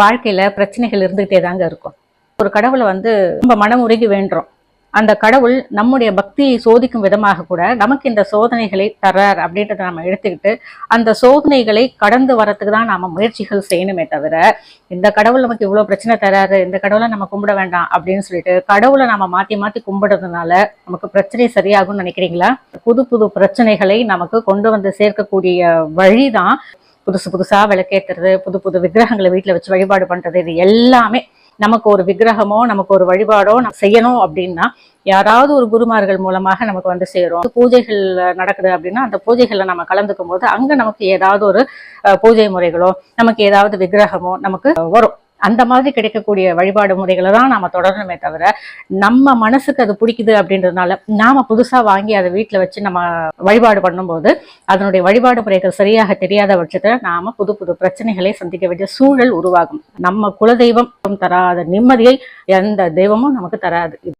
வாழ்க்கையில பிரச்சனைகள் இருந்துகிட்டே தாங்க இருக்கும். ஒரு கடவுளை ரொம்ப மனமுருகி வேண்டுறோம். அந்த கடவுள் நம்முடைய பக்தியை சோதிக்கும் விதமாக கூட நமக்கு இந்த சோதனைகளை தர்றார் அப்படின்றத நம்ம எடுத்துக்கிட்டு அந்த சோதனைகளை கடந்து வரத்துக்கு தான் நாம முயற்சிகள் செய்யணுமே தவிர, இந்த கடவுள் நமக்கு இவ்வளவு பிரச்சனை தராரு, இந்த கடவுளை நம்ம கும்பிட வேண்டாம் அப்படின்னு சொல்லிட்டு கடவுளை நாம மாத்தி மாத்தி கும்பிடுறதுனால நமக்கு பிரச்சனை சரியாகும்னு நினைக்கிறீங்களா? புது புது பிரச்சனைகளை நமக்கு கொண்டு வந்து சேர்க்கக்கூடிய வழிதான் புதுசா விளக்கேற்றுறது, புது புது விக்கிரகங்களை வீட்டுல வச்சு வழிபாடு பண்றது. இது எல்லாமே நமக்கு ஒரு விக்கிரகமோ நமக்கு ஒரு வழிபாடோ நம்ம செய்யணும் அப்படின்னா யாராவது ஒரு குருமார்கள் மூலமாக நமக்கு சேரும். பூஜைகள் நடக்குது அப்படின்னா அந்த பூஜைகள்ல நம்ம கலந்துக்கும் போது அங்க நமக்கு ஏதாவது ஒரு பூஜை முறைகளோ நமக்கு ஏதாவது விக்கிரகமோ நமக்கு வரும். அந்த மாதிரி கிடைக்கக்கூடிய வழிபாடு முறைகளை தான் நாம தொடரணுமே தவிர, நம்ம மனசுக்கு அது பிடிக்குது அப்படின்றதுனால நாம புதுசா வாங்கி அதை வீட்டுல வச்சு நம்ம வழிபாடு பண்ணும்போது அதனுடைய வழிபாடு முறைகள் சரியாக தெரியாத பட்சத்துல நாம புது புது பிரச்சனைகளை சந்திக்க வேண்டிய சூழல் உருவாகும். நம்ம குலதெய்வம் தராத நிம்மதியை எந்த தெய்வமும் நமக்கு தராது.